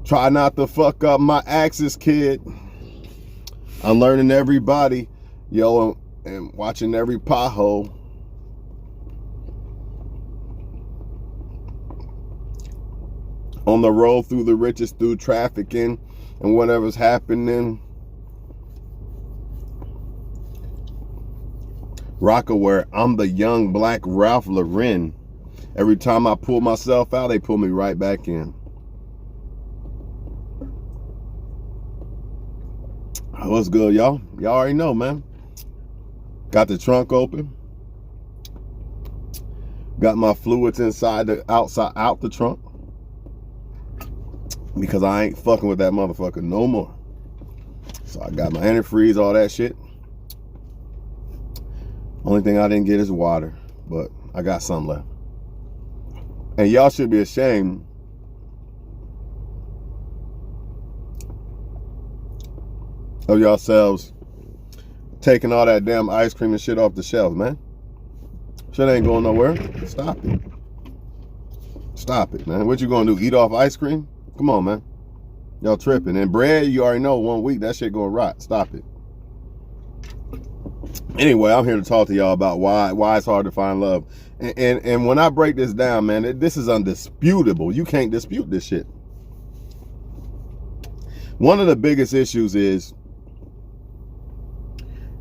Try not to fuck up my axis, kid. I'm learning everybody, yo, and watching every pothole. On the road through the riches, through trafficking and whatever's happening. Rockaware, I'm the young black Ralph Lauren. Every time I pull myself out, they pull me right back in. What's good, y'all? Y'all already know, man. Got the trunk open. Got my fluids inside the outside out the trunk. Because I ain't fucking with that motherfucker no more. So I got my antifreeze, all that shit. Only thing I didn't get is water, but I got some left. And y'all should be ashamed of yourselves taking all that damn ice cream and shit off the shelf, man. Shit ain't going nowhere. Stop it. Stop it, man. What you gonna do? Eat off ice cream? Come on, man. Y'all tripping. And bread, you already know 1 week, that shit gonna rot. Stop it. Anyway, I'm here to talk to y'all about why it's hard to find love. And when I break this down, man, this is undisputable. You can't dispute this shit. One of the biggest issues is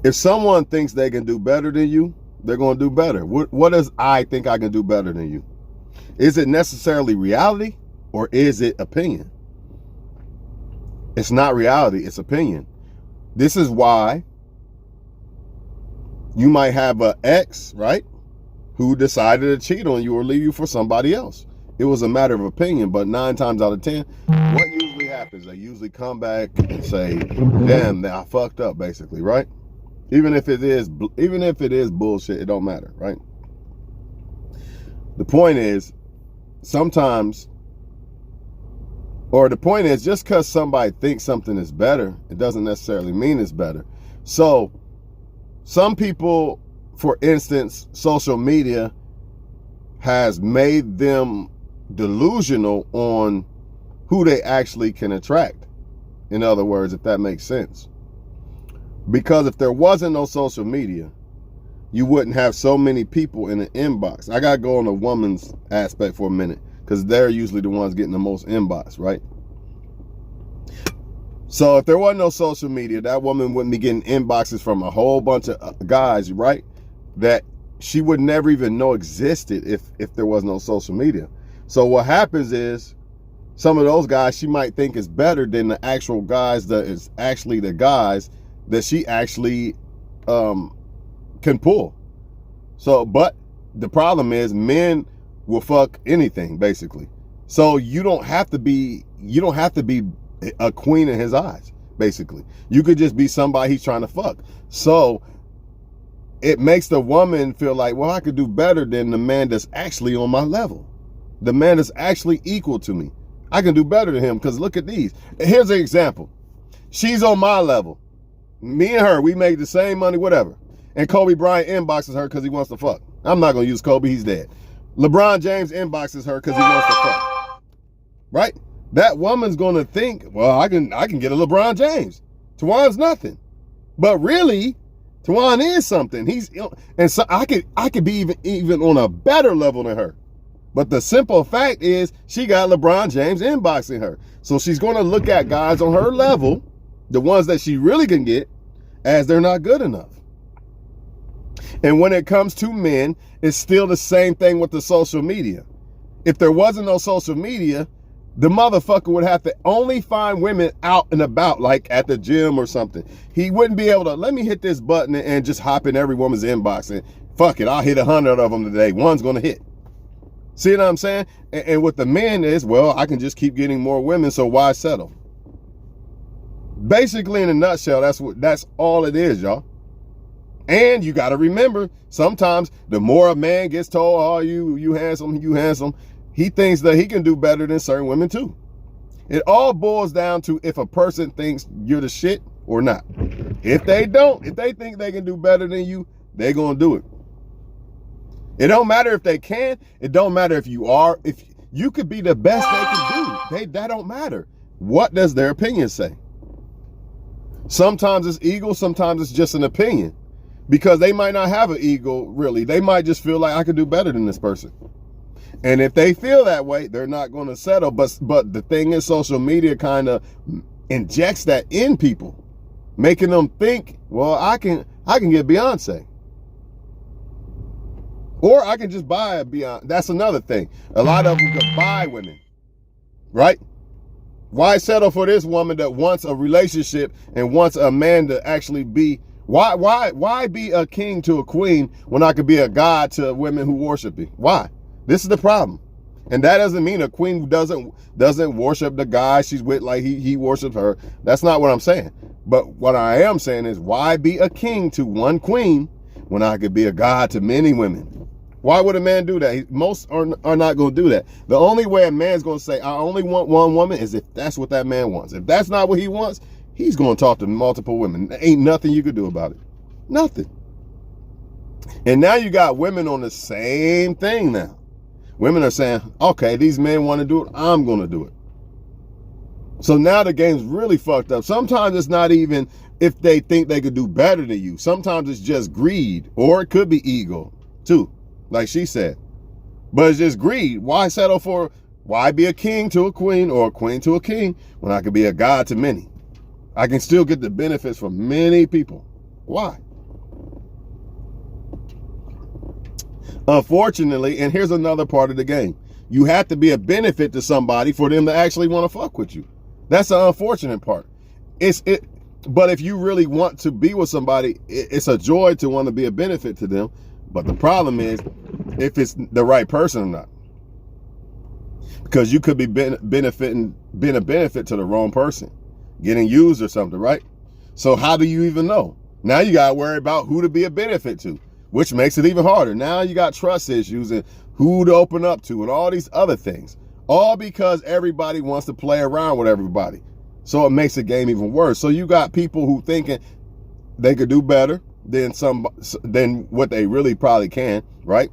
if someone thinks they can do better than you, they're going to do better. What does I think I can do better than you? Is it necessarily reality or is it opinion? It's not reality, it's opinion. This is why you might have an ex, right, who decided to cheat on you or leave you for somebody else. It was a matter of opinion, but 9 times out of 10, what usually happens? They usually come back and say, damn, I fucked up, basically, right? Even if it is bullshit, it don't matter, right? The point is, sometimes, or the point is, just because somebody thinks something is better, it doesn't necessarily mean it's better. So, some people, for instance, social media has made them delusional on who they actually can attract. In other words, if that makes sense. Because if there wasn't no social media, you wouldn't have so many people in the inbox. I got to go on the woman's aspect for a minute because they're usually the ones getting the most inbox, right? So if there wasn't no social media, that woman wouldn't be getting inboxes from a whole bunch of guys, right? That she would never even know existed if there was no social media. So what happens is some of those guys she might think is better than the actual guys that is actually the guys that she actually can pull. So, but the problem is men will fuck anything basically. So you don't have to be a queen in his eyes, basically. You could just be somebody he's trying to fuck. So it makes the woman feel like, well, I could do better than the man that's actually on my level. The man that's actually equal to me. I can do better than him because look at these. Here's an example. She's on my level. Me and her, we make the same money, whatever. And Kobe Bryant inboxes her because he wants to fuck. I'm not going to use Kobe, he's dead. LeBron James inboxes her because he wants to fuck. Right? That woman's going to think, well, I can get a LeBron James. Tawan's nothing. But really, Tawan is something. And so I could be even on a better level than her. But the simple fact is she got LeBron James inboxing her. So she's going to look at guys on her level, the ones that she really can get, as they're not good enough. And when it comes to men, it's still the same thing with the social media. If there wasn't no social media, the motherfucker would have to only find women out and about, like at the gym or something. He wouldn't be able to, let me hit this button and just hop in every woman's inbox and fuck it, I'll hit 100 of them today. One's going to hit. See what I'm saying? And with the men is, well, I can just keep getting more women, so why settle? Basically, in a nutshell, that's all it is, y'all. And you got to remember, sometimes the more a man gets told, oh, you handsome, he thinks that he can do better than certain women too. It all boils down to if a person thinks you're the shit or not. If they don't, if they think they can do better than you, they're going to do it. It don't matter if they can. It don't matter if you are. If you could be the best they can do. That don't matter. What does their opinion say? Sometimes it's ego, sometimes it's just an opinion. Because they might not have an ego, really. They might just feel like I could do better than this person. And if they feel that way, they're not going to settle. But the thing is, social media kind of injects that in people, making them think, well, I can get Beyonce. Or I can just buy a Beyonce. That's another thing. A lot of them could buy women, right? Why settle for this woman that wants a relationship and wants a man to actually be? Why be a king to a queen when I could be a god to women who worship me? Why? This is the problem. And that doesn't mean a queen doesn't worship the guy she's with like he worships her. That's not what I'm saying. But what I am saying is, why be a king to one queen when I could be a god to many women? Why would a man do that? Most are not going to do that. The only way a man's going to say, I only want one woman, is if that's what that man wants. If that's not what he wants, he's going to talk to multiple women. There ain't nothing you could do about it. Nothing. And now you got women on the same thing now. Women are saying, okay, these men want to do it, I'm going to do it. So now the game's really fucked up. Sometimes it's not even if they think they could do better than you. Sometimes it's just greed, or it could be ego too, like she said. But it's just greed. Why settle for, why be a king to a queen or a queen to a king when I could be a god to many? I can still get the benefits from many people. Why? Unfortunately, and here's another part of the game, you have to be a benefit to somebody for them to actually want to fuck with you. That's the unfortunate part. But if you really want to be with somebody, it's a joy to want to be a benefit to them. But the problem is if it's the right person or not. Because you could be being a benefit to the wrong person, getting used or something, right? So how do you even know? Now you got to worry about who to be a benefit to, which makes it even harder. Now you got trust issues and who to open up to and all these other things. All because everybody wants to play around with everybody. So it makes the game even worse. So you got people who thinking they could do better than what they really probably can, right?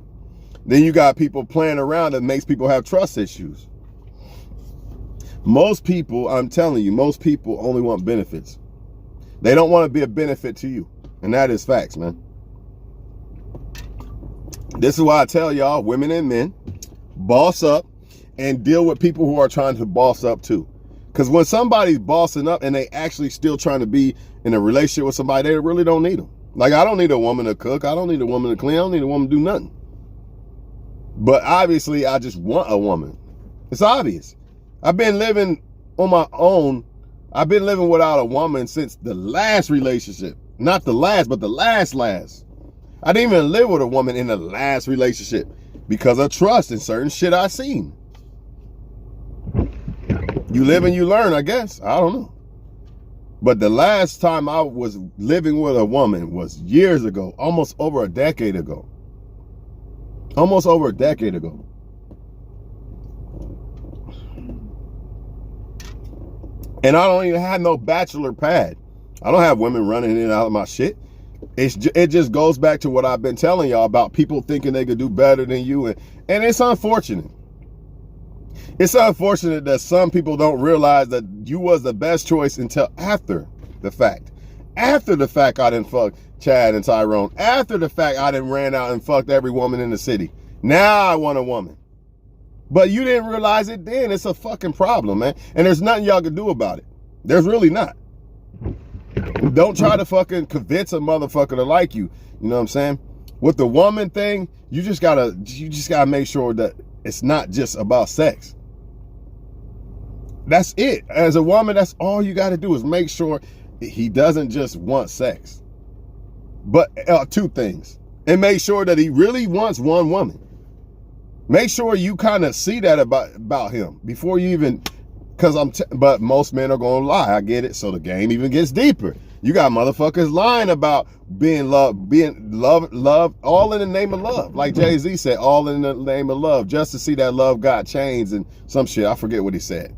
Then you got people playing around that makes people have trust issues. Most people, I'm telling you, most people only want benefits. They don't want to be a benefit to you. And that is facts, man. This is why I tell y'all, women and men, boss up and deal with people who are trying to boss up too. Because when somebody's bossing up and they actually still trying to be in a relationship with somebody, they really don't need them. Like, I don't need a woman to cook. I don't need a woman to clean. I don't need a woman to do nothing. But obviously, I just want a woman. It's obvious. I've been living on my own. I've been living without a woman since the last relationship. Not the last, but the last. I didn't even live with a woman in the last relationship because of trust and certain shit I seen. You live and you learn, I guess. I don't know. But the last time I was living with a woman was years ago, almost over a decade ago. Almost over a decade ago. And I don't even have no bachelor pad. I don't have women running in and out of my shit. It just goes back to what I've been telling y'all about people thinking they could do better than you. And it's unfortunate. It's unfortunate that some people don't realize that you was the best choice until after the fact. After the fact, I didn't fuck Chad and Tyrone. After the fact, I didn't ran out and fucked every woman in the city. Now I want a woman. But you didn't realize it then. It's a fucking problem, man. And there's nothing y'all can do about it. There's really not. Don't try to fucking convince a motherfucker to like you. You know what I'm saying? With the woman thing, you just gotta make sure that it's not just about sex. That's it. As a woman, that's all you got to do is make sure he doesn't just want sex. But two things. And make sure that he really wants one woman. Make sure you kind of see that about him before you even, but most men are going to lie. I get it. So the game even gets deeper. You got motherfuckers lying about being love, all in the name of love. Like Jay-Z said, all in the name of love, just to see that love got changed and some shit. I forget what he said.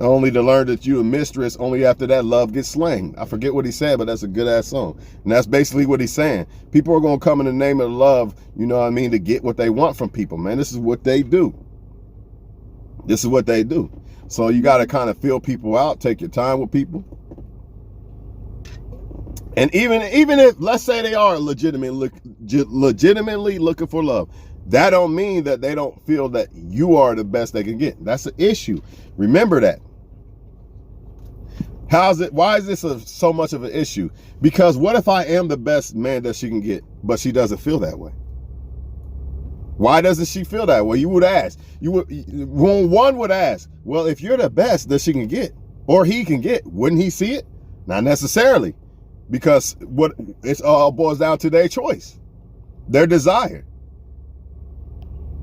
Only to learn that you a mistress, only after that love gets slain. I forget what he said, but that's a good ass song. And that's basically what he's saying. People are going to come in the name of love, you know what I mean, to get what they want from people, man. This is what they do. This is what they do. So you got to kind of feel people out, take your time with people. And even if, let's say they are legitimately looking for love, that don't mean that they don't feel that you are the best they can get. That's an issue. Remember that. Why is this so much of an issue? Because what if I am the best man that she can get, but she doesn't feel that way? Why doesn't she feel that way? You would ask. One would ask, well, if you're the best that she can get, or he can get, wouldn't he see it? Not necessarily. Because it all boils down to their choice, their desire.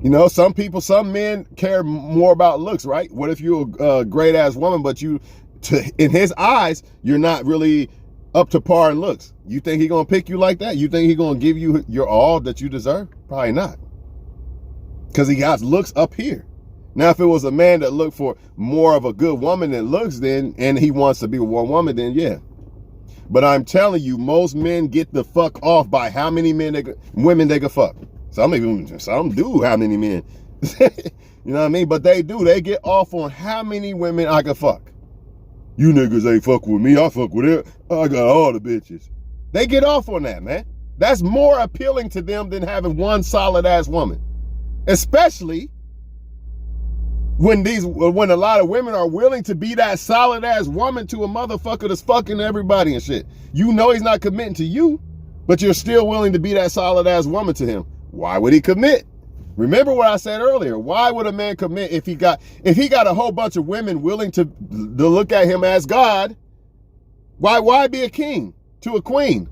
You know, some men care more about looks, right? What if you're a great ass woman, but in his eyes, you're not really up to par in looks? You think he gonna pick you like that? You think he gonna give you your all that you deserve? Probably not. Because he got looks up here. Now, if it was a man that looked for more of a good woman than looks, then, and he wants to be with one woman, then yeah. But I'm telling you, most men get the fuck off by how many women they can fuck. Some do how many men. You know what I mean? But they do. They get off on how many women I can fuck. You niggas ain't fuck with me. I fuck with it. I got all the bitches. They get off on that, man. That's more appealing to them than having one solid ass woman. Especially when a lot of women are willing to be that solid ass woman to a motherfucker that's fucking everybody and shit. You know he's not committing to you, but you're still willing to be that solid ass woman to him. Why would he commit? Remember what I said earlier. Why would a man commit if he got a whole bunch of women willing to look at him as God? Why be a king to a queen?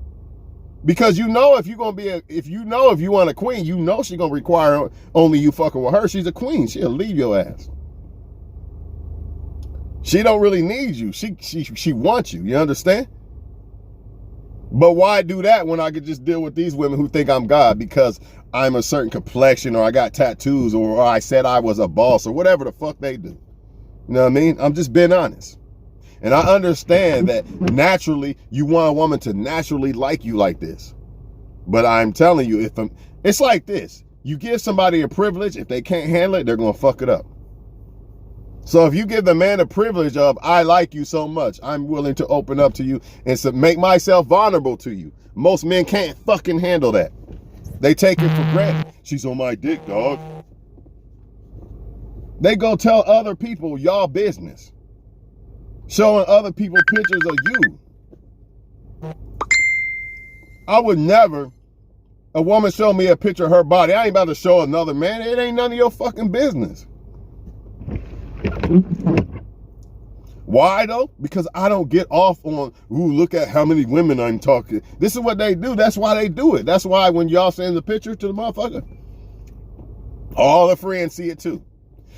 Because you know if you want a queen, you know she's gonna require only you fucking with her. She's a queen. She'll leave your ass. She don't really need you. She wants you. You understand? But why do that when I could just deal with these women who think I'm God because I'm a certain complexion, or I got tattoos, or I said I was a boss, or whatever the fuck they do? You know what I mean? I'm just being honest. And I understand that naturally you want a woman to naturally like you like this. But I'm telling you, it's like this. You give somebody a privilege, if they can't handle it, they're going to fuck it up. So if you give the man a privilege of, I like you so much, I'm willing to open up to you and make myself vulnerable to you. Most men can't fucking handle that. They take it for granted. She's on my dick, dog. They go tell other people y'all business. Showing other people pictures of you. I would never, a woman show me a picture of her body. I ain't about to show another man. It ain't none of your fucking business. Why though? Because I don't get off on, ooh, look at how many women I'm talking. This is what they do. That's why they do it. That's why when y'all send the picture to the motherfucker, all the friends see it too.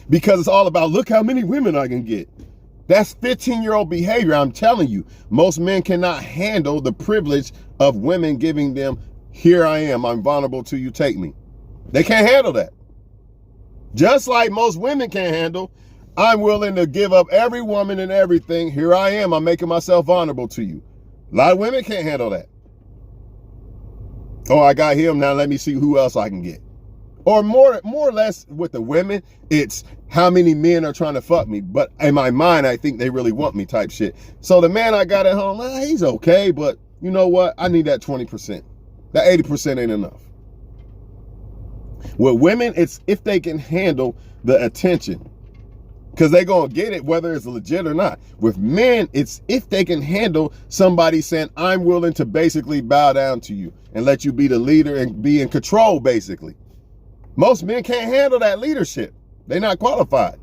Because it's all about, look how many women I can get. That's 15-year-old behavior. I'm telling you, most men cannot handle the privilege of women giving them, here I am, I'm vulnerable to you, take me. They can't handle that. Just like most women can't handle, I'm willing to give up every woman and everything. Here I am, I'm making myself vulnerable to you. A lot of women can't handle that. Oh, I got him, now let me see who else I can get. Or more or less with the women, it's how many men are trying to fuck me. But in my mind, I think they really want me type shit. So the man I got at home, he's okay, but you know what? I need that 20%. That 80% ain't enough. With women, it's if they can handle the attention. Because they're going to get it whether it's legit or not. With men, it's if they can handle somebody saying, I'm willing to basically bow down to you and let you be the leader and be in control, basically. Most men can't handle that leadership. They're not qualified.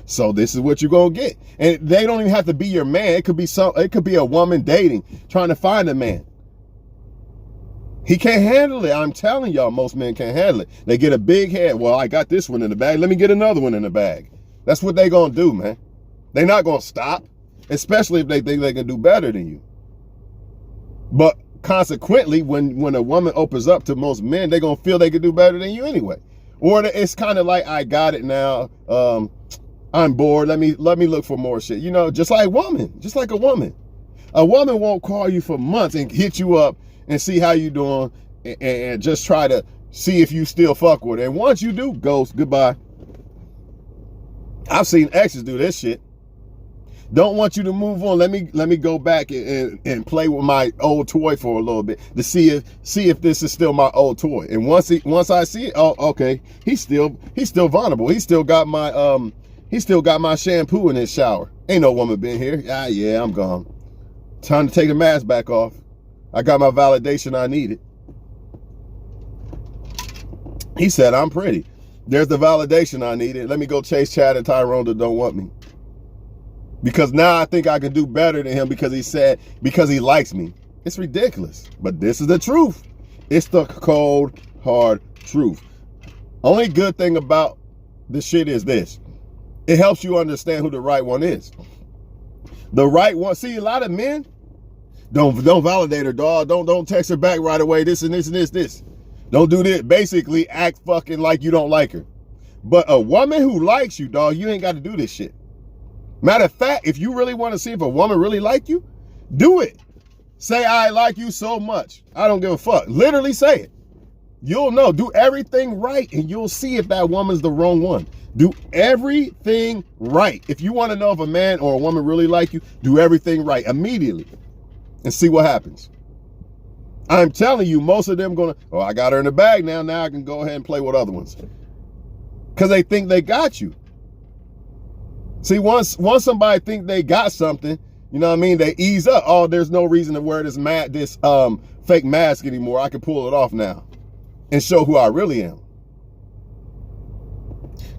So this is what you're going to get. And they don't even have to be your man. It could be a woman dating, trying to find a man. He can't handle it. I'm telling y'all, most men can't handle it. They get a big head. Well, I got this one in the bag. Let me get another one in the bag. That's what they're going to do, man. They're not going to stop, especially if they think they can do better than you. But consequently, when a woman opens up to most men, they're going to feel they can do better than you anyway. Or it's kind of like, I got it now. I'm bored. Let me look for more shit. You know, just like a woman. A woman won't call you for months and hit you up and see how you doing and just try to see if you still fuck with her. And once you do, ghost, goodbye. I've seen exes do this shit. Don't want you to move on. Let me go back and play with my old toy for a little bit to see if this is still my old toy. And once I see it, oh, okay, he's still vulnerable. He still got my shampoo in his shower. Ain't no woman been here. Yeah, I'm gone. Time to take the mask back off. I got my validation I needed. He said I'm pretty. There's the validation I needed. Let me go chase Chad and Tyrone that don't want me. Because now I think I can do better than him because he likes me. It's ridiculous. But this is the truth. It's the cold, hard truth. Only good thing about the shit is this. It helps you understand who the right one is. The right one. See, a lot of men don't validate her, dog. Don't text her back right away. This and this and this. Don't do this. Basically, act fucking like you don't like her. But a woman who likes you, dog, you ain't got to do this shit. Matter of fact, if you really want to see if a woman really like you, do it. Say, I like you so much. I don't give a fuck. Literally say it. You'll know. Do everything right, and you'll see if that woman's the wrong one. Do everything right. If you want to know if a man or a woman really like you, do everything right immediately and see what happens. I'm telling you, most of them oh, I got her in the bag now. Now I can go ahead and play with other ones. Because they think they got you. See, once somebody think they got something, you know what I mean, they ease up. Oh, there's no reason to wear this fake mask anymore. I can pull it off now and show who I really am.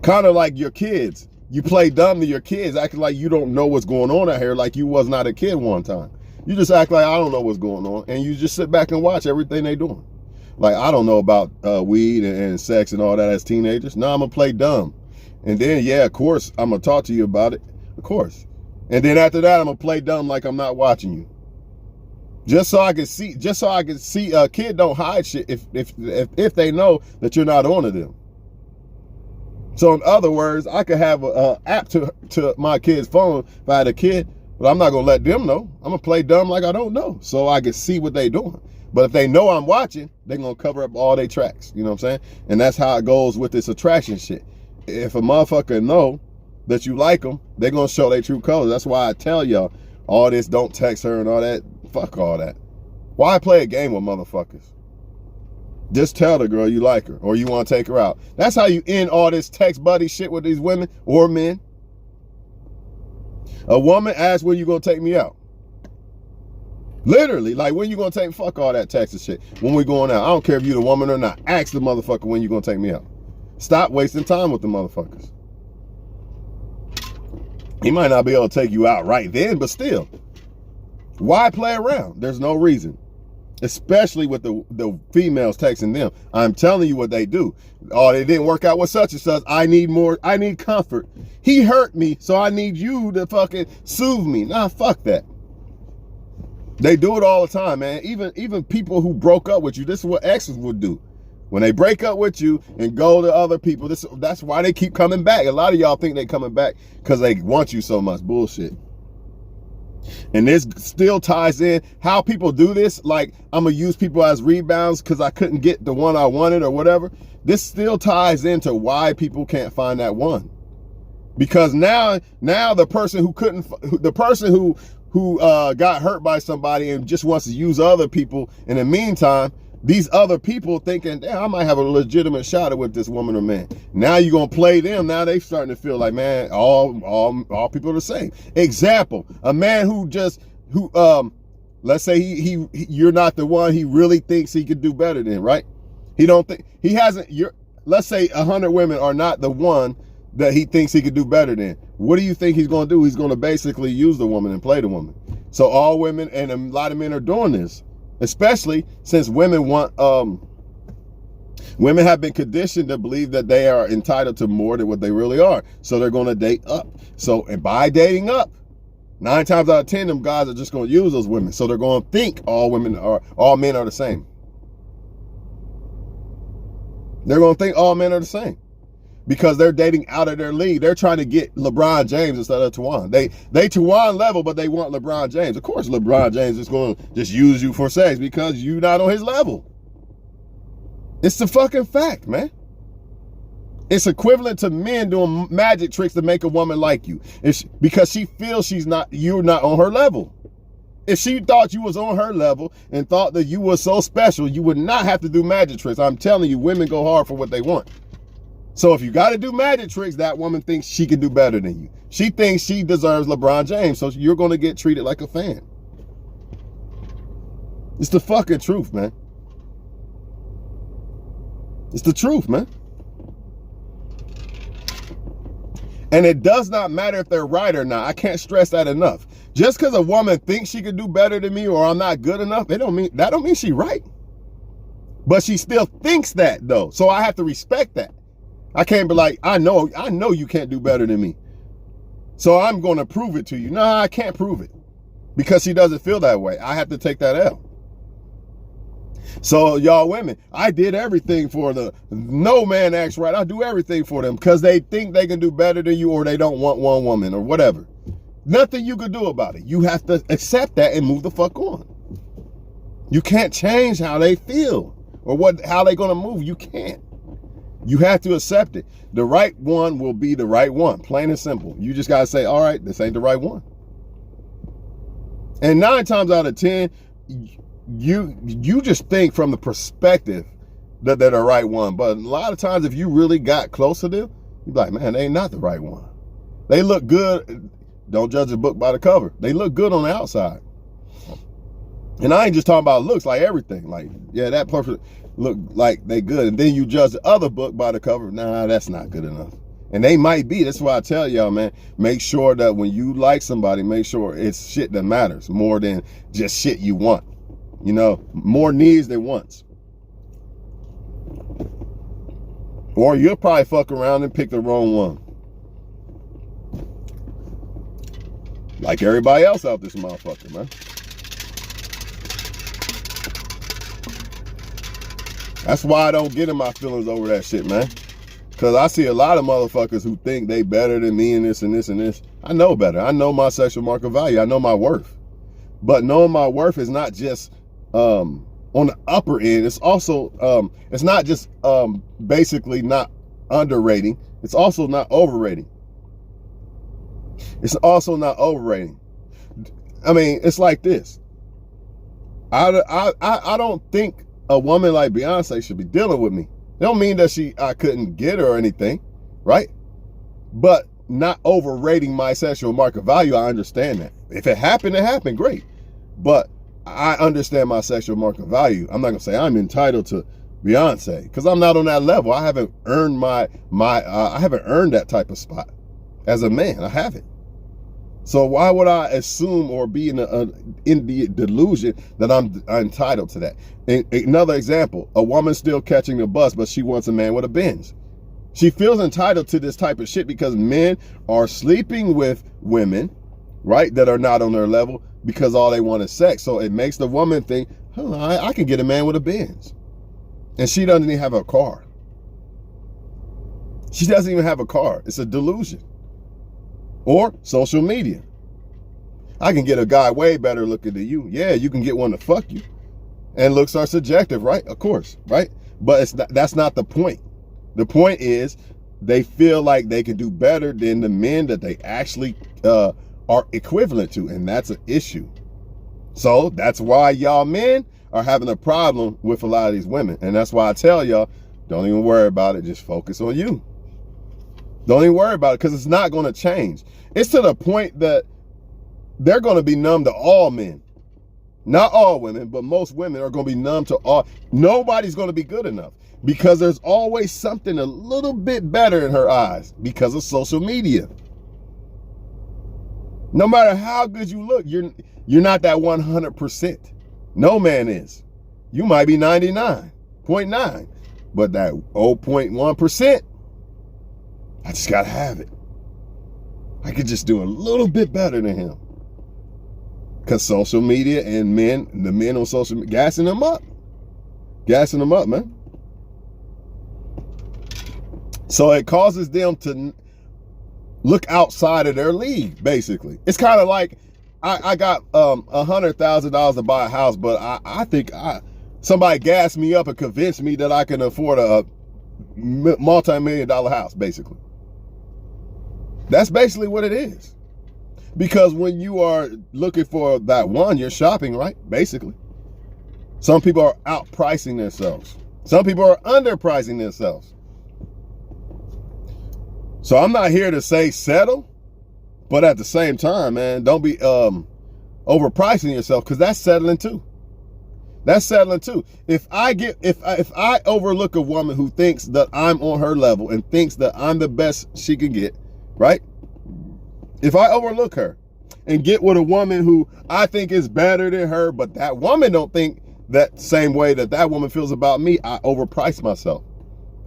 Kind of like your kids. You play dumb to your kids, acting like you don't know what's going on out here, like you was not a kid one time. You just act like I don't know what's going on, and you just sit back and watch everything they doing. Like, I don't know about weed and sex and all that as teenagers. No, I'm going to play dumb. And then, yeah, of course, I'm going to talk to you about it. Of course. And then after that, I'm going to play dumb like I'm not watching you. Just so I can see, a kid don't hide shit if they know that you're not on to them. So in other words, I could have an app to my kid's phone if I had a kid, but I'm not going to let them know. I'm going to play dumb like I don't know so I can see what they doing. But if they know I'm watching, they're going to cover up all their tracks. You know what I'm saying? And that's how it goes with this attraction shit. If a motherfucker know that you like them, they're going to show their true colors. That's why I tell y'all all this, don't text her and all that. Fuck all that. Why play a game with motherfuckers? Just tell the girl you like her or you want to take her out. That's how you end all this text buddy shit with these women or men. A woman asks when you going to take me out. Literally, like, when you going to take, fuck all that text and shit. When we going out, I don't care if you the woman or not. Ask the motherfucker when you going to take me out. Stop wasting time with the motherfuckers. He might not be able to take you out right then, but still. Why play around? There's no reason. Especially with the females texting them. I'm telling you what they do. Oh, they didn't work out with such and such. I need more. I need comfort. He hurt me, so I need you to fucking soothe me. Nah, fuck that. They do it all the time, man. Even people who broke up with you, this is what exes would do. When they break up with you and go to other people, that's why they keep coming back. A lot of y'all think they coming back because they want you so much. Bullshit. And this still ties in how people do this. Like, I'm going to use people as rebounds because I couldn't get the one I wanted or whatever. This still ties into why people can't find that one. Because now the person who got hurt by somebody and just wants to use other people, in the meantime, these other people thinking, damn, I might have a legitimate shot at with this woman or man. Now you're going to play them. Now they starting to feel like, man, all people are the same. Example, a man who let's say you're not the one he really thinks he could do better than, right? Let's say 100 women are not the one that he thinks he could do better than. What do you think he's going to do? He's going to basically use the woman and play the woman. So all women and a lot of men are doing this. Especially since women have been conditioned to believe that they are entitled to more than what they really are. So they're going to date up. So, and by dating up, 9 times out of 10, them guys are just going to use those women. So they're going to think all men are the same. They're going to think all men are the same. Because they're dating out of their league. They're trying to get LeBron James instead of Tawan. They Tawan level, but they want LeBron James. Of course, LeBron James is going to just use you for sex because you're not on his level. It's the fucking fact, man. It's equivalent to men doing magic tricks to make a woman like you. Because she feels you're not on her level. If she thought you was on her level and thought that you were so special, you would not have to do magic tricks. I'm telling you, women go hard for what they want. So if you got to do magic tricks, that woman thinks she can do better than you. She thinks she deserves LeBron James, so you're going to get treated like a fan. It's the fucking truth, man. It's the truth, man. And it does not matter if they're right or not. I can't stress that enough. Just because a woman thinks she can do better than me or I'm not good enough, that don't mean she's right. But she still thinks that though. So I have to respect that. I can't be like, I know you can't do better than me, so I'm going to prove it to you. No, I can't prove it because she doesn't feel that way. I have to take that L. So y'all women, I did everything for no man acts right. I do everything for them because they think they can do better than you or they don't want one woman or whatever. Nothing you can do about it. You have to accept that and move the fuck on. You can't change how they feel or how they going to move. You can't. You have to accept it. The right one will be the right one, plain and simple. You just got to say, all right, this ain't the right one. And 9 times out of 10, you just think from the perspective that they're the right one. But a lot of times if you really got close to them, you're like, man, they ain't not the right one. They look good. Don't judge a book by the cover. They look good on the outside. And I ain't just talking about looks, like everything. Like, yeah, that person look like they good. And then you judge the other book by the cover. Nah, that's not good enough. And they might be. That's why I tell y'all, man, make sure that when you like somebody, make sure it's shit that matters more than just shit you want. You know, more needs than wants. Or you'll probably fuck around and pick the wrong one. Like everybody else out this motherfucker, man. That's why I don't get in my feelings over that shit, man. Because I see a lot of motherfuckers who think they better than me and this and this and this. I know better. I know my sexual market value. I know my worth. But knowing my worth is not just on the upper end. It's also, it's not just basically not underrating. It's also not overrating. It's also not overrating. I mean, it's like this. I don't think a woman like Beyonce should be dealing with me. It don't mean that I couldn't get her or anything, right? But not overrating my sexual market value, I understand that. If it happened, great. But I understand my sexual market value. I'm not gonna say I'm entitled to Beyonce because I'm not on that level. I haven't earned I haven't earned that type of spot as a man. I haven't. So why would I assume or be in the delusion that I'm entitled to that? Another example, a woman still catching the bus, but she wants a man with a Benz. She feels entitled to this type of shit because men are sleeping with women, right, that are not on their level because all they want is sex. So it makes the woman think, I can get a man with a Benz. And she doesn't even have a car. She doesn't even have a car. It's a delusion. Or social media. I can get a guy way better looking than you. Yeah, you can get one to fuck you. And looks are subjective, right? Of course, right? But that's not the point. The point is they feel like they can do better than the men that they actually are equivalent to. And that's an issue. So that's why y'all men are having a problem with a lot of these women. And that's why I tell y'all, don't even worry about it. Just focus on you. Don't even worry about it because it's not going to change. It's to the point that they're going to be numb to all men. Not all women, but most women are going to be numb to all. Nobody's going to be good enough because there's always something a little bit better in her eyes because of social media. No matter how good you look, you're not that 100%. No man is. You might be 99.9, but that 0.1%, I just got to have it. I could just do a little bit better than him. Because social media and the men on social media, gassing them up. Gassing them up, man. So it causes them to look outside of their league, basically. It's kind of like, I got $100,000 to buy a house, but I think somebody gassed me up and convinced me that I can afford a multi-million-dollar house, basically. That's basically what it is. Because when you are looking for that one, you're shopping, right? Basically. Some people are outpricing themselves. Some people are underpricing themselves. So I'm not here to say settle, but at the same time, man, don't be overpricing yourself, because that's settling too. That's settling too. If I overlook a woman who thinks that I'm on her level and thinks that I'm the best she can get, right? If I overlook her and get with a woman who I think is better than her, but that woman don't think that same way that woman feels about me, I overpriced myself.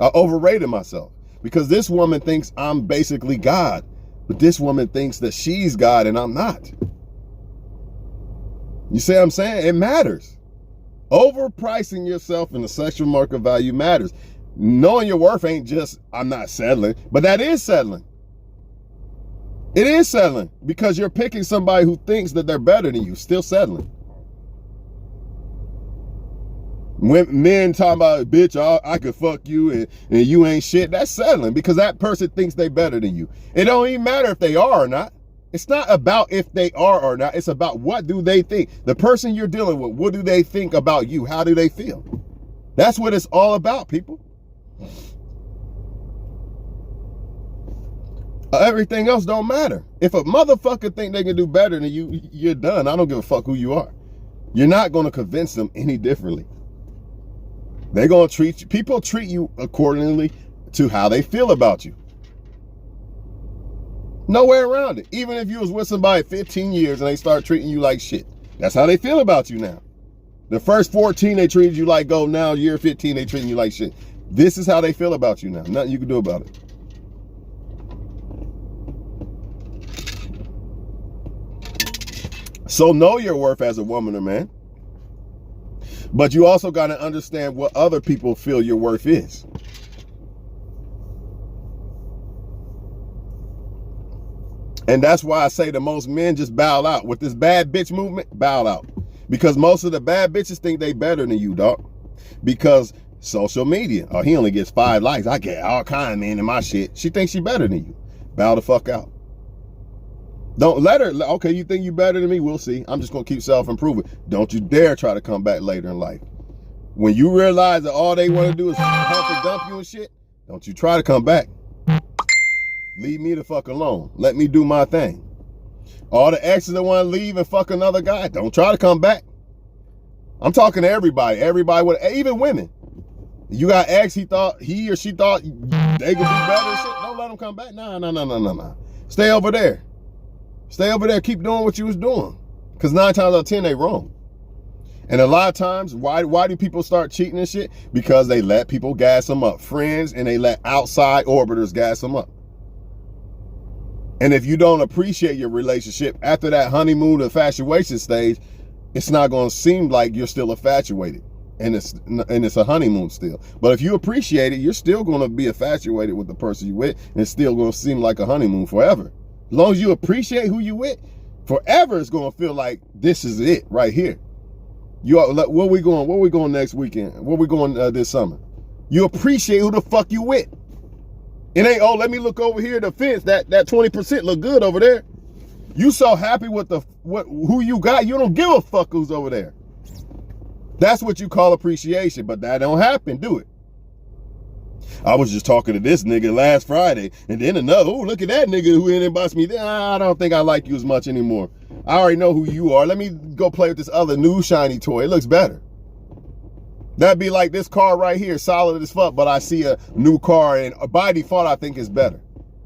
I overrated myself, because this woman thinks I'm basically God, but this woman thinks that she's God and I'm not. You see what I'm saying? It matters. Overpricing yourself in the sexual market value matters. Knowing your worth ain't just, I'm not settling, but that is settling. It is settling, because you're picking somebody who thinks that they're better than you, still settling. When men talking about, bitch, I could fuck you and you ain't shit, that's settling, because that person thinks they better than you. It don't even matter if they are or not. It's not about if they are or not. It's about what do they think. The person you're dealing with, what do they think about you? How do they feel? That's what it's all about, people. Everything else don't matter. If a motherfucker think they can do better than you, you're done. I don't give a fuck who you are. You're not going to convince them any differently. They're going to treat you, people treat you accordingly to how they feel about you. No way around it. Even if you was with somebody 15 years and they start treating you like shit, that's how they feel about you now. The first 14, they treated you like gold. Now, year 15, they treating you like shit. This is how they feel about you now. Nothing you can do about it. So know your worth as a woman or man. But you also got to understand what other people feel your worth is. And that's why I say the most men just bow out. With this bad bitch movement, bow out. Because most of the bad bitches think they better than you, dog. Because social media, oh, he only gets 5 likes. I get all kind of men in my shit. She thinks she better than you. Bow the fuck out. Don't let her, okay, you think you better than me? We'll see. I'm just going to keep self-improving. Don't you dare try to come back later in life. When you realize that all they want to do is hump and dump you and shit, don't you try to come back. Leave me the fuck alone. Let me do my thing. All the exes that want to leave and fuck another guy, don't try to come back. I'm talking to everybody. Everybody, with, even women. You got ex, he or she thought they could be better and shit. Don't let them come back. Nah. Stay over there. Stay over there. Keep doing what you was doing. Because 9 times out of 10, they wrong. And a lot of times, why do people start cheating and shit? Because they let people gas them up. Friends, and they let outside orbiters gas them up. And if you don't appreciate your relationship after that honeymoon infatuation stage, it's not going to seem like you're still infatuated. And it's a honeymoon still. But if you appreciate it, you're still going to be infatuated with the person you with. And it's still going to seem like a honeymoon forever. As long as you appreciate who you with, forever it's going to feel like this is it right here. Where we going next weekend? Where we going this summer? You appreciate who the fuck you with. It ain't, oh, let me look over here, the fence, that 20% look good over there. You so happy with who you got, you don't give a fuck who's over there. That's what you call appreciation, but that don't happen, do it? I was just talking to this nigga last Friday, and then another, oh, look at that nigga who inboxed me. I don't think I like you as much anymore. I already know who you are. Let me go play with this other new shiny toy. It looks better. That'd be like this car right here, solid as fuck, but I see a new car, and by default, I think it's better.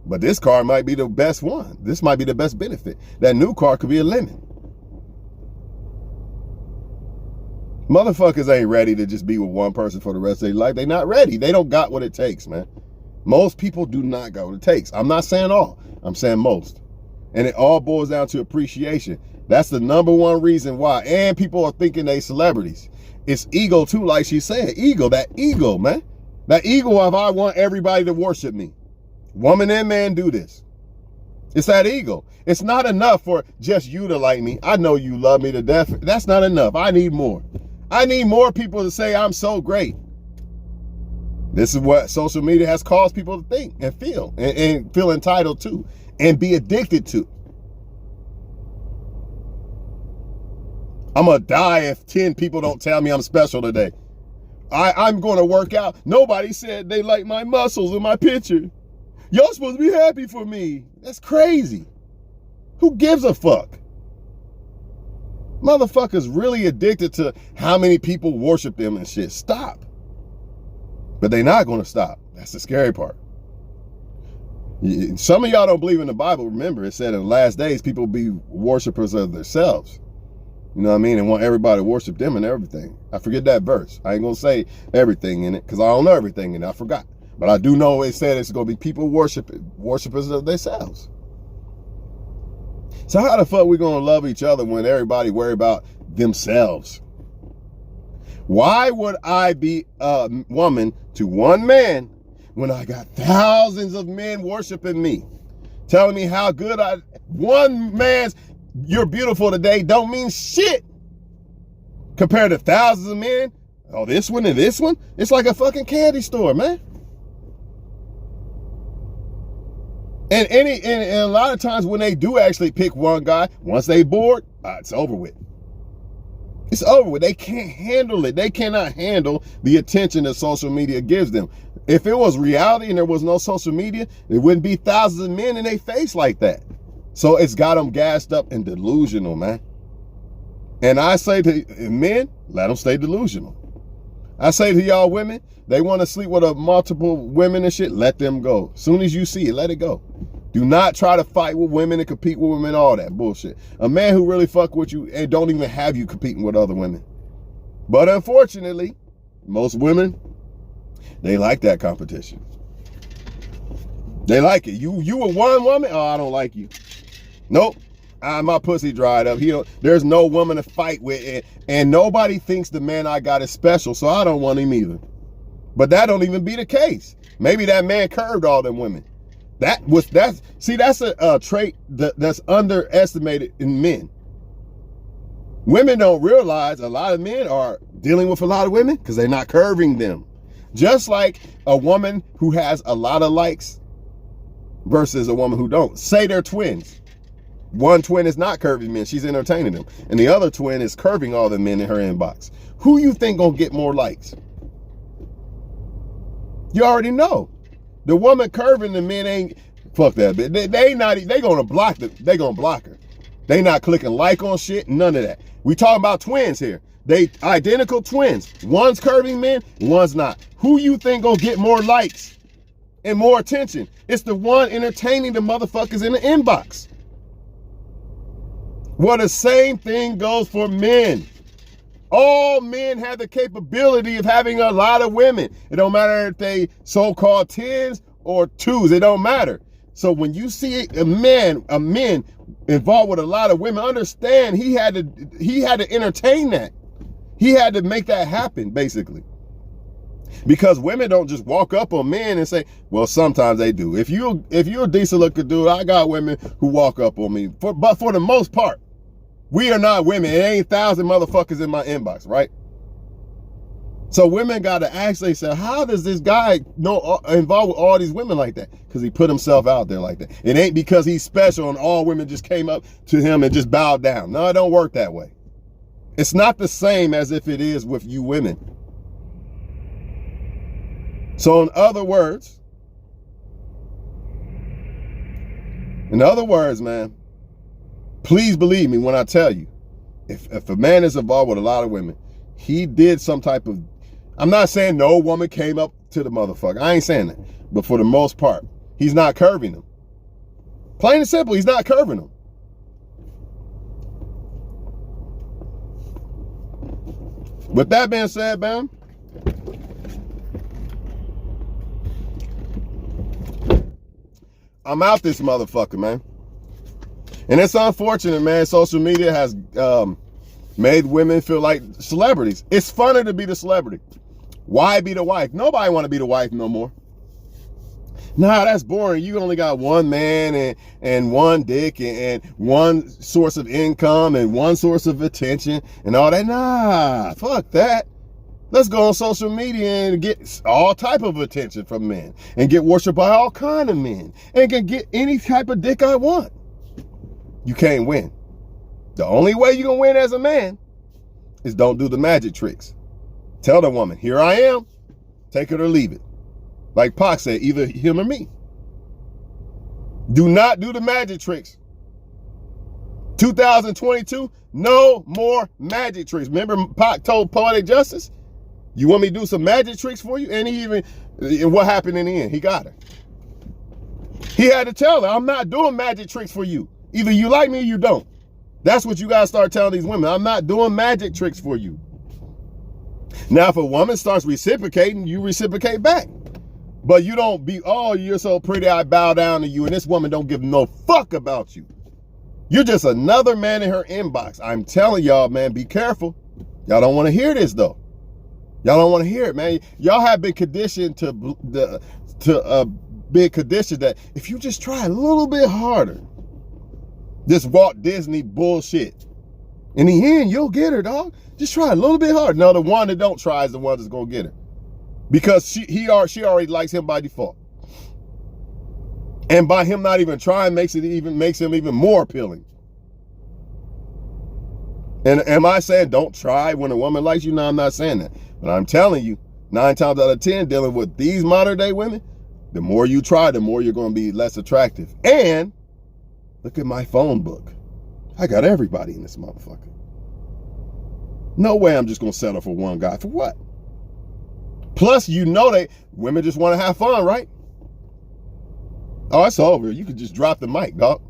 But this car might be the best one. This might be the best benefit. That new car could be a lemon. Motherfuckers ain't ready to just be with one person for the rest of their life. They not ready. They don't got what it takes, man. Most people do not got what it takes. I'm not saying all. I'm saying most. And it all boils down to appreciation. That's the #1 reason why. And people are thinking they celebrities. It's ego too, like she said. Ego, that ego, man. That ego of I want everybody to worship me. Woman and man do this. It's that ego. It's not enough for just you to like me. I know you love me to death. That's not enough. I need more. I need more people to say I'm so great. This is what social media has caused people to think and feel entitled to and be addicted to. I'm going to die if 10 people don't tell me I'm special today. I'm going to work out. Nobody said they like my muscles in my picture. Y'all supposed to be happy for me. That's crazy. Who gives a fuck? Motherfuckers really addicted to how many people worship them and shit. Stop. But they're not going to stop. That's the scary part. Some of y'all don't believe in the Bible. Remember, it said in the last days, people will be worshipers of themselves. You know what I mean? And want everybody to worship them and everything. I forget that verse. I ain't going to say everything in it because I don't know everything in it. I forgot. But I do know it said it's going to be people worshipers of themselves. So how the fuck we going to love each other when everybody worry about themselves? Why would I be a woman to one man when I got thousands of men worshiping me? Telling me how good one man's "you're beautiful today" don't mean shit compared to thousands of men. Oh, this one and this one. It's like a fucking candy store, man. And a lot of times when they do actually pick one guy, once they bored, it's over with. It's over with. They can't handle it. They cannot handle the attention that social media gives them. If it was reality and there was no social media, there wouldn't be thousands of men in their face like that. So it's got them gassed up and delusional, man. And I say to men, let them stay delusional. I say to y'all women, they want to sleep with multiple women and shit, let them go. As soon as you see it, let it go. Do not try to fight with women and compete with women, all that bullshit. A man who really fuck with you and don't even have you competing with other women. But unfortunately, most women, they like that competition. They like it. You with one woman? Oh, I don't like you. Nope. My pussy dried up. There's no woman to fight with, and nobody thinks the man I got is special, so I don't want him either. But that don't even be the case. Maybe that man curved all them women. That's a trait that's underestimated in men. Women don't realize a lot of men are dealing with a lot of women because they're not curving them. Just like a woman who has a lot of likes versus a woman who don't. Say they're twins. One twin is not curving men. She's entertaining them. And the other twin is curving all the men in her inbox. Who you think gonna get more likes? You already know. The woman curving the men ain't, fuck that bitch. They gonna block her. They not clicking like on shit, none of that. We talking about twins here. They identical twins. One's curving men, one's not. Who you think gonna get more likes and more attention? It's the one entertaining the motherfuckers in the inbox. Well, the same thing goes for men. All men have the capability of having a lot of women. It don't matter if they so-called 10s or 2s. It don't matter. So when you see a man involved with a lot of women, understand he had to entertain that. He had to make that happen, basically. Because women don't just walk up on men and say, well, sometimes they do. If you're a decent looking dude, I got women who walk up on me. But for the most part, we are not women. It ain't 1,000 motherfuckers in my inbox, right? So women got to actually say, how does this guy involved with all these women like that? Because he put himself out there like that. It ain't because he's special and all women just came up to him and just bowed down. No, it don't work that way. It's not the same as if it is with you women. So in other words, man, please believe me when I tell you, if a man is involved with a lot of women, he did some type of, I'm not saying no woman came up to the motherfucker. I ain't saying that. But for the most part, he's not curving them. Plain and simple, he's not curving them. With that being said, man, I'm out this motherfucker, man. And it's unfortunate, man. Social media has made women feel like celebrities. It's funner to be the celebrity. Why be the wife? Nobody want to be the wife no more. Nah, that's boring. You only got one man and one dick and one source of income and one source of attention and all that. Nah, fuck that. Let's go on social media and get all type of attention from men and get worshipped by all kind of men and can get any type of dick I want. You can't win. The only way you can win as a man is don't do the magic tricks. Tell the woman, here I am, take it or leave it. Like Pac said, either him or me. Do not do the magic tricks. 2022, no more magic tricks. Remember Pac told Poetic Justice, you want me to do some magic tricks for you? And and what happened in the end? He got her. He had to tell her, I'm not doing magic tricks for you. Either you like me or you don't. That's what you gotta start telling these women. I'm not doing magic tricks for you. Now, if a woman starts reciprocating, you reciprocate back. But you don't be, oh, you're so pretty, I bow down to you, and this woman don't give no fuck about you. You're just another man in her inbox. I'm telling y'all, man, be careful. Y'all don't want to hear this, though. Y'all don't want to hear it, man. Y'all have been conditioned to been conditioned that if you just try a little bit harder, this Walt Disney bullshit, in the end, you'll get her, dog. Just try a little bit harder. No, the one that don't try is the one that's gonna get her, because she already likes him by default, and by him not even trying makes him even more appealing. And am I saying don't try when a woman likes you? No, I'm not saying that. But I'm telling you, 9 times out of 10, dealing with these modern day women, the more you try, the more you're going to be less attractive. And look at my phone book. I got everybody in this motherfucker. No way I'm just going to settle for one guy. For what? Plus, you know women just want to have fun, right? Oh, it's over. You could just drop the mic, dog.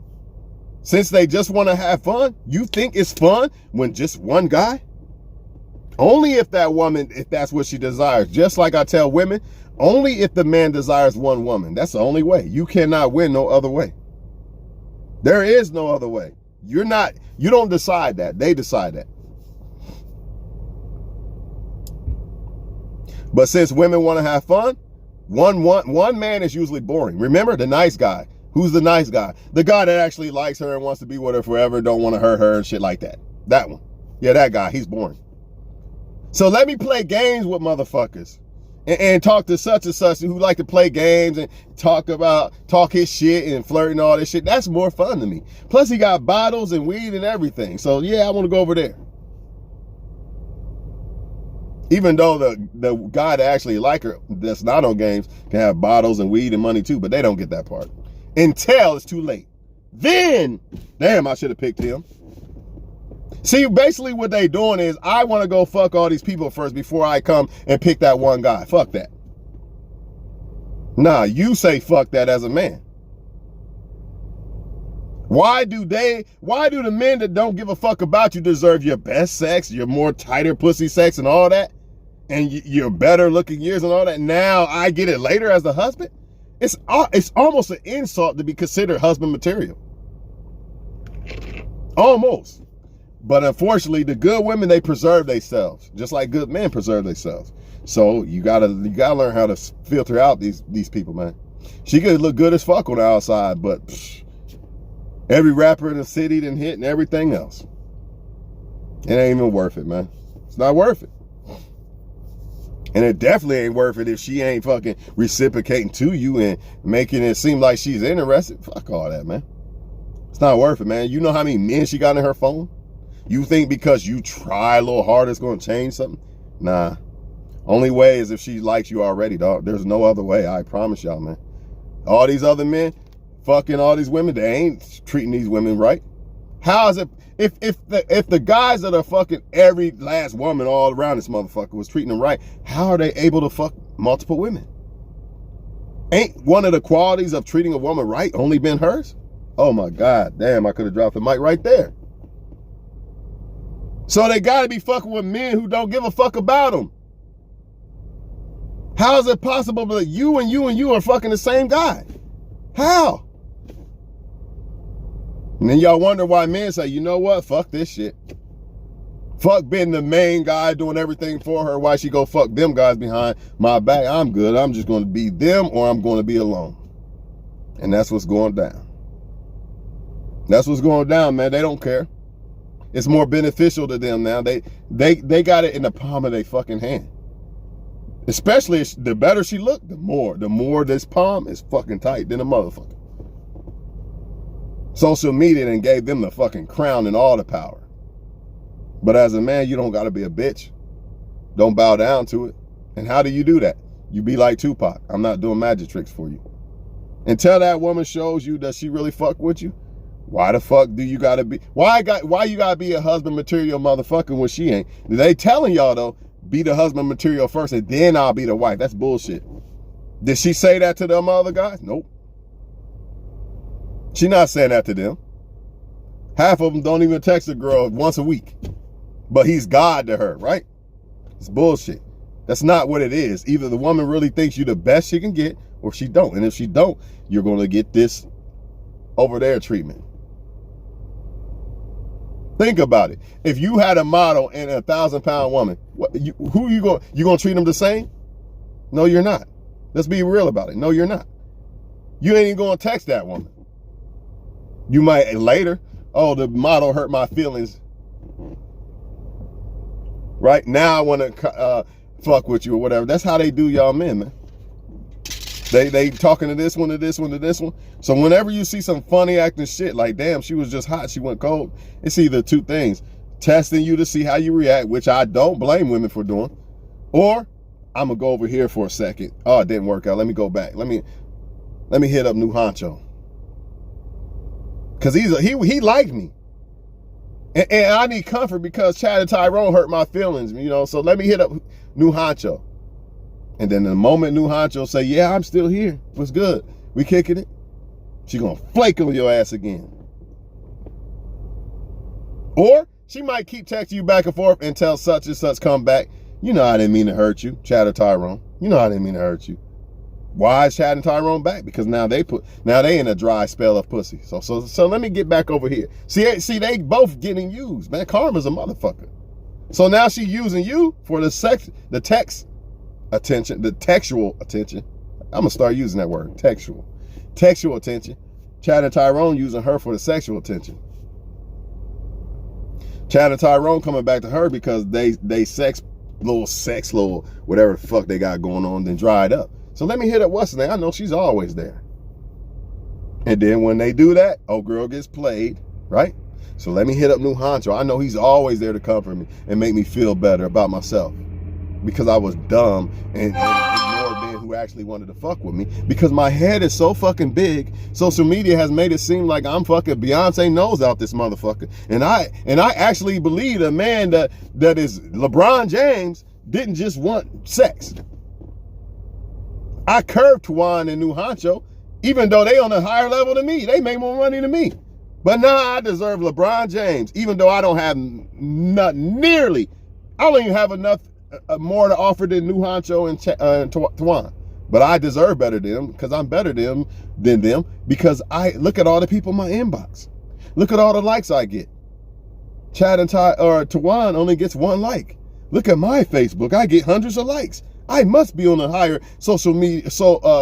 Since they just want to have fun, you think it's fun when just one guy? Only if that woman, if that's what she desires. Just like I tell women, only if the man desires one woman. That's the only way. You cannot win no other way. There is no other way. You don't decide that. They decide that. But since women want to have fun, one man is usually boring. Remember, the nice guy. Who's the nice guy? The guy that actually likes her and wants to be with her forever, don't want to hurt her and shit like that. That one. Yeah, that guy, he's boring. So let me play games with motherfuckers and talk to such and such who like to play games and talk his shit and flirt and all this shit. That's more fun to me. Plus he got bottles and weed and everything. So yeah, I want to go over there. Even though the guy that actually like her, that's not on games, can have bottles and weed and money too, but they don't get that part. Until it's too late. Then, damn, I should have picked him. See, basically what they doing is, I want to go fuck all these people first before I come and pick that one guy. Fuck that. Nah, you say fuck that as a man. Why do the men that don't give a fuck about you deserve your best sex, your more tighter pussy sex and all that, and your better looking years and all that? Now I get it later as the husband? It's almost an insult to be considered husband material. Almost. But unfortunately, the good women, they preserve themselves, just like good men preserve themselves. So you gotta learn how to filter out these people, man. She could look good as fuck on the outside, but every rapper in the city done hit and everything else. It ain't even worth it, man. It's not worth it. And it definitely ain't worth it if she ain't fucking reciprocating to you and making it seem like she's interested. Fuck all that, man. It's not worth it, man. You know how many men she got in her phone? You think because you try a little harder it's going to change something? Nah. Only way is if she likes you already, dog. There's no other way. I promise y'all, man. All these other men fucking all these women, they ain't treating these women right. How is it if the guys that are fucking every last woman all around this motherfucker was treating them right, how are they able to fuck multiple women? Ain't one of the qualities of treating a woman right only been hers? Oh my God, damn, I could have dropped the mic right there. So they gotta be fucking with men who don't give a fuck about them. How is it possible that you and you are fucking the same guy? How? And then y'all wonder why men say, you know what? Fuck this shit. Fuck being the main guy doing everything for her. Why she go fuck them guys behind my back? I'm good. I'm just going to be them or I'm going to be alone. And that's what's going down. That's what's going down, man. They don't care. It's more beneficial to them now. They got it in the palm of their fucking hand. Especially the better she looked, the more this palm is fucking tight than a motherfucker. Social media then gave them the fucking crown and all the power. But as a man, you don't gotta be a bitch. Don't bow down to it. And how do you do that? You be like Tupac. I'm not doing magic tricks for you. Until that woman shows you that she really fuck with you, why the fuck do you gotta be? Why you gotta be a husband material motherfucker when she ain't? They telling y'all though, be the husband material first and then I'll be the wife. That's bullshit. Did she say that to them other guys? Nope. She not saying that to them. Half of them don't even text a girl once a week. But he's God to her, right? It's bullshit. That's not what it is. Either the woman really thinks you the best she can get or she don't. And if she don't, you're going to get this over there treatment. Think about it. If you had a model and a 1,000-pound woman, who you going to treat them the same? No, you're not. Let's be real about it. No, you're not. You ain't even going to text that woman. You might later, oh, the model hurt my feelings. Right now I want to fuck with you or whatever. That's how they do y'all men, man. They talking to this one, to this one, to this one. So whenever you see some funny acting shit, like, damn, she was just hot, she went cold. It's either two things. Testing you to see how you react, which I don't blame women for doing. Or, I'm going to go over here for a second. Oh, it didn't work out. Let me go back. Let me hit up New Honcho. Because he liked me. And I need comfort because Chad and Tyrone hurt my feelings, you know. So let me hit up New Honcho. And then the moment New Honcho say, yeah, I'm still here. What's good? We kicking it? She gonna flake on your ass again. Or she might keep texting you back and forth until such and such come back. You know I didn't mean to hurt you, Chad or Tyrone. You know I didn't mean to hurt you. Why is Chad and Tyrone back? Because now they in a dry spell of pussy. So let me get back over here. See, they both getting used, man. Karma's a motherfucker. So now she using you for the text attention, the textual attention. I'm gonna start using that word, textual attention. Chad and Tyrone using her for the sexual attention. Chad and Tyrone coming back to her because they little whatever the fuck they got going on then dried up. So let me hit up what's her name. I know she's always there. And then when they do that, old girl gets played, right? So let me hit up New Honcho. I know he's always there to comfort me and make me feel better about myself. Because I was dumb and ignored men who actually wanted to fuck with me. Because my head is so fucking big, social media has made it seem like I'm fucking Beyonce knows out this motherfucker. And I actually believe a man that is LeBron James didn't just want sex. I curved Tawan and New Honcho, even though they on a higher level than me. They make more money than me. But now I deserve LeBron James, even though I don't have not nearly, I don't even have enough more to offer than New Honcho and Tawan. But I deserve better than them because I'm better than them because I look at all the people in my inbox. Look at all the likes I get. Chad and Tawan only gets one like. Look at my Facebook. I get hundreds of likes. I must be on a higher social media,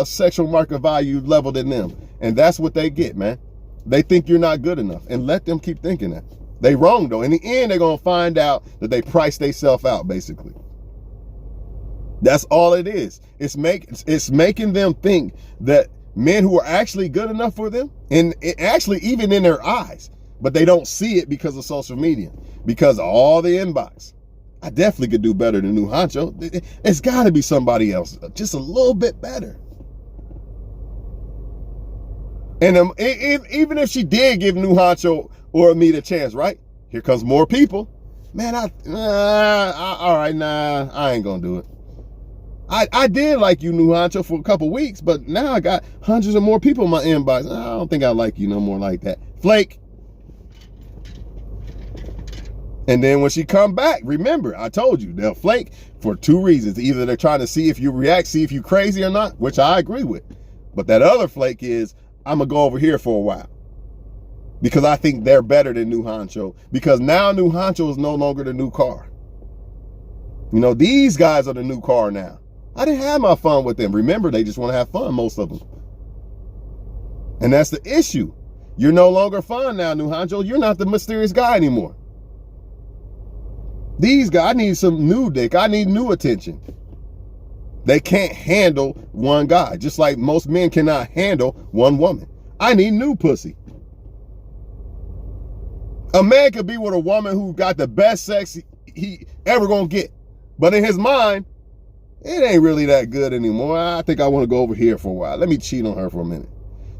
sexual market value level than them. And that's what they get, man. They think you're not good enough. And let them keep thinking that. They wrong, though. In the end, they're going to find out that they priced themselves out, basically. That's all it is. It's making them think that men who are actually good enough for them, and actually even in their eyes, but they don't see it because of social media, because of all the inbox. I definitely could do better than New Honcho. It's got to be somebody else, just a little bit better. And even if she did give New Honcho or me the chance, right? Here comes more people. Man, all right, nah, I ain't gonna do it. I did like you, New Honcho, for a couple weeks, but now I got hundreds of more people in my inbox. I don't think I like you no more like that. Flake. And then when she come back, remember, I told you, they'll flake for two reasons. Either they're trying to see if you react, see if you crazy or not, which I agree with. But that other flake is, I'm going to go over here for a while. Because I think they're better than New Honcho. Because now New Honcho is no longer the new car. You know, these guys are the new car now. I didn't have my fun with them. Remember, they just want to have fun, most of them. And that's the issue. You're no longer fun now, New Honcho. You're not the mysterious guy anymore. These guys, I need some new dick. I need new attention. They can't handle one guy, just like most men cannot handle one woman. I need new pussy. A man could be with a woman who got the best sex he ever gonna get, but in his mind, it ain't really that good anymore. I think I want to go over here for a while. Let me cheat on her for a minute.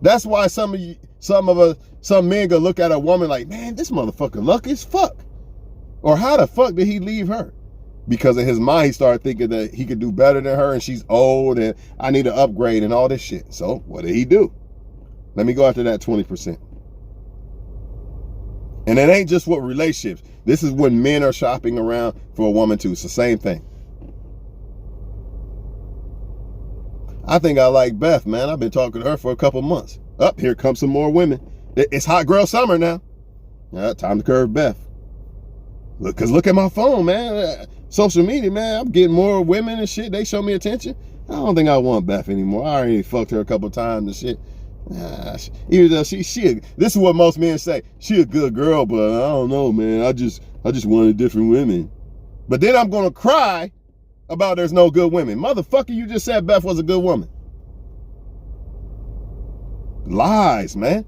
That's why some men gonna look at a woman like, man, this motherfucker lucky as fuck. Or how the fuck did he leave her? Because in his mind, he started thinking that he could do better than her and she's old and I need to upgrade and all this shit. So what did he do? Let me go after that 20%. And it ain't just with relationships. This is when men are shopping around for a woman too. It's the same thing. I think I like Beth, man. I've been talking to her for a couple months. Up here comes some more women. It's hot girl summer now. Time to curve Beth. Look at my phone, man. Social media, man. I'm getting more women and shit. They show me attention. I don't think I want Beth anymore. I already fucked her a couple times and shit. Even though this is what most men say. She a good girl, but I don't know, man. I just wanted different women. But then I'm gonna cry about there's no good women. Motherfucker, you just said Beth was a good woman. Lies, man.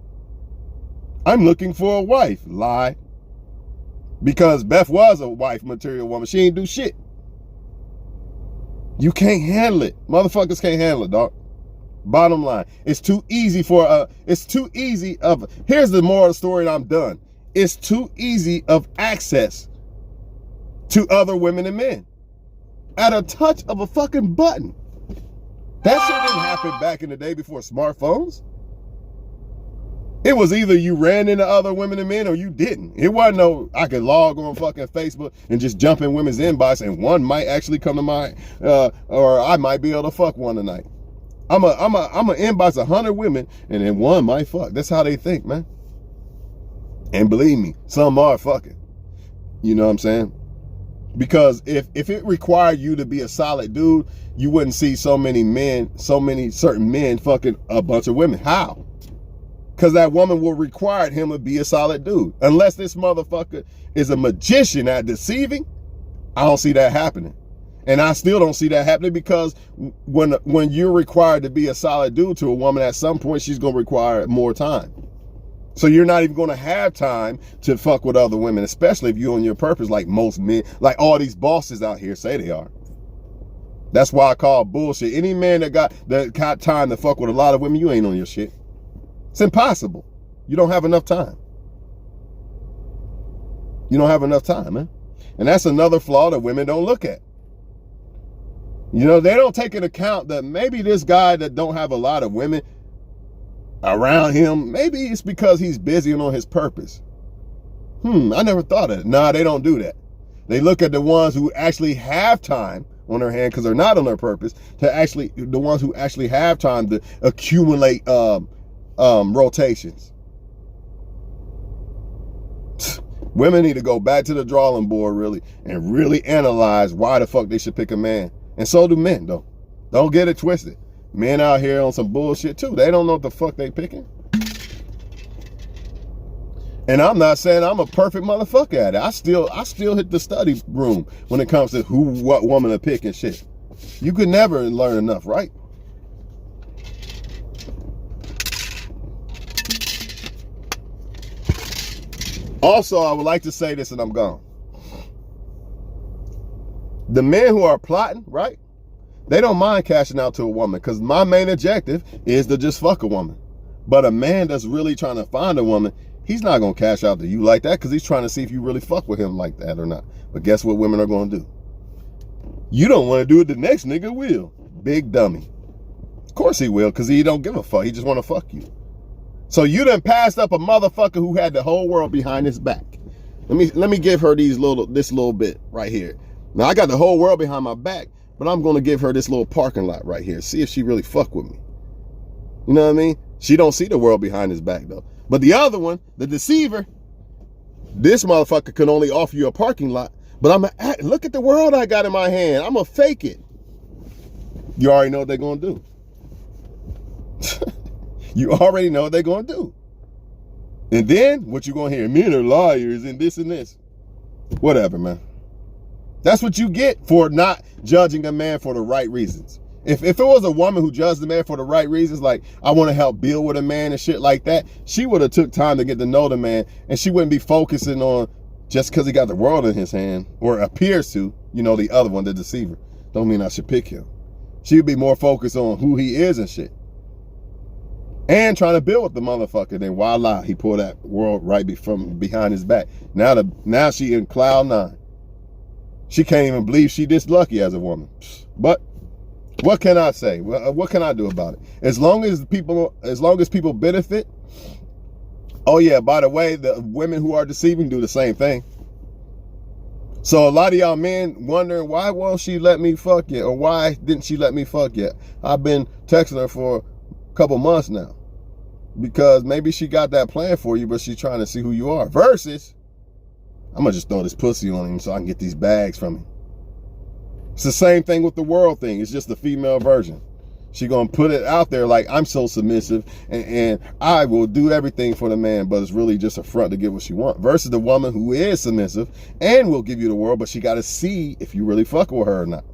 I'm looking for a wife. Lie. Because Beth was a wife material woman. She ain't do shit. You can't handle it. Motherfuckers can't handle it, dog. Bottom line, it's too easy here's the moral of the story and I'm done. It's too easy of access to other women and men at a touch of a fucking button. That shit didn't happen back in the day before smartphones. It was either you ran into other women and men or you didn't. It wasn't no, I could log on fucking Facebook and just jump in women's inbox and one might actually come to my, or I might be able to fuck one tonight. I'm a inbox 100 women and then one might fuck. That's how they think, man. And believe me, some are fucking. You know what I'm saying? Because if it required you to be a solid dude, you wouldn't see so many certain men fucking a bunch of women. How? Because that woman will require him to be a solid dude. Unless this motherfucker is a magician at deceiving, I don't see that happening. And I still don't see that happening because when you're required to be a solid dude to a woman, at some point she's going to require more time. So you're not even going to have time to fuck with other women, especially if you're on your purpose like most men, like all these bosses out here say they are. That's why I call bullshit. Any man that got time to fuck with a lot of women, you ain't on your shit. It's impossible. You don't have enough time. You don't have enough time, man. And that's another flaw that women don't look at. You know, they don't take into account that maybe this guy that don't have a lot of women around him, maybe it's because he's busy and on his purpose. I never thought of it. Nah, they don't do that. They look at the ones who actually have time on their hand because they're not on their purpose, the ones who actually have time to accumulate rotations. Women need to go back to the drawing board really and really analyze why the fuck they should pick a man. And so do men, though. Don't get it twisted. Men out here on some bullshit too. They don't know what the fuck they picking. And I'm not saying I'm a perfect motherfucker at it. I still hit the study room when it comes to what woman to pick and shit. You could never learn enough, right? Also, I would like to say this and I'm gone. The men who are plotting, right? They don't mind cashing out to a woman because my main objective is to just fuck a woman. But a man that's really trying to find a woman, he's not going to cash out to you like that because he's trying to see if you really fuck with him like that or not. But guess what women are going to do? You don't want to do it, the next nigga will. Big dummy. Of course he will because he don't give a fuck. He just want to fuck you. So you done passed up a motherfucker who had the whole world behind his back. Let me give her this little bit right here. Now I got the whole world behind my back, but I'm going to give her this little parking lot right here. See if she really fuck with me. You know what I mean? She don't see the world behind his back though. But the other one, the deceiver, this motherfucker can only offer you a parking lot, but look at the world I got in my hand. I'm going to fake it. You already know what they're going to do. You already know what they're going to do. And then what you going to hear? Men are liars and this and this. Whatever, man. That's what you get for not judging a man for the right reasons. If it was a woman who judged the man for the right reasons, like I want to help build with a man and shit like that, she would have took time to get to know the man, and she wouldn't be focusing on just because he got the world in his hand, or appears to, you know, the other one, the deceiver. Don't mean I should pick him. She would be more focused on who he is and shit. And trying to build with the motherfucker. Then voila, he pulled that world right from behind his back. Now she in cloud nine. She can't even believe she this lucky as a woman. But what can I say? What can I do about it? As long as people benefit. Oh yeah, by the way, the women who are deceiving do the same thing. So a lot of y'all men wondering, why won't she let me fuck yet? Or why didn't she let me fuck yet? I've been texting her for a couple months now. Because maybe she got that plan for you, but she's trying to see who you are. Versus, I'm going to just throw this pussy on him so I can get these bags from him. It's the same thing with the world thing. It's just the female version. She going to put it out there like, I'm so submissive and I will do everything for the man, but it's really just a front to get what she wants. Versus the woman who is submissive and will give you the world, but she got to see if you really fuck with her or not.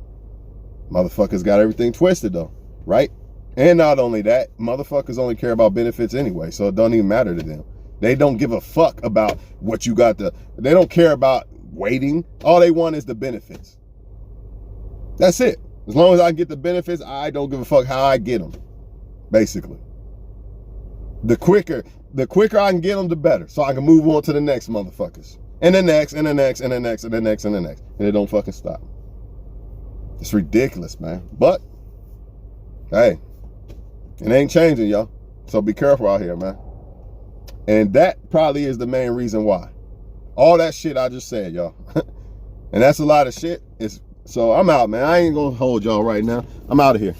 Motherfuckers got everything twisted though, right? And not only that, motherfuckers only care about benefits anyway, so it don't even matter to them. They don't give a fuck about what you got to, they don't care about waiting. All they want is the benefits. That's it. As long as I get the benefits, I don't give a fuck how I get them, basically. The quicker I can get them, the better. So I can move on to the next motherfuckers. And the next, and the next, and the next, and the next, and the next. And it don't fucking stop. It's ridiculous, man. But, hey, it ain't changing, y'all. So be careful out here, man. And that probably is the main reason why. All that shit I just said, y'all. And that's a lot of shit. So I'm out, man. I ain't gonna hold y'all right now. I'm out of here.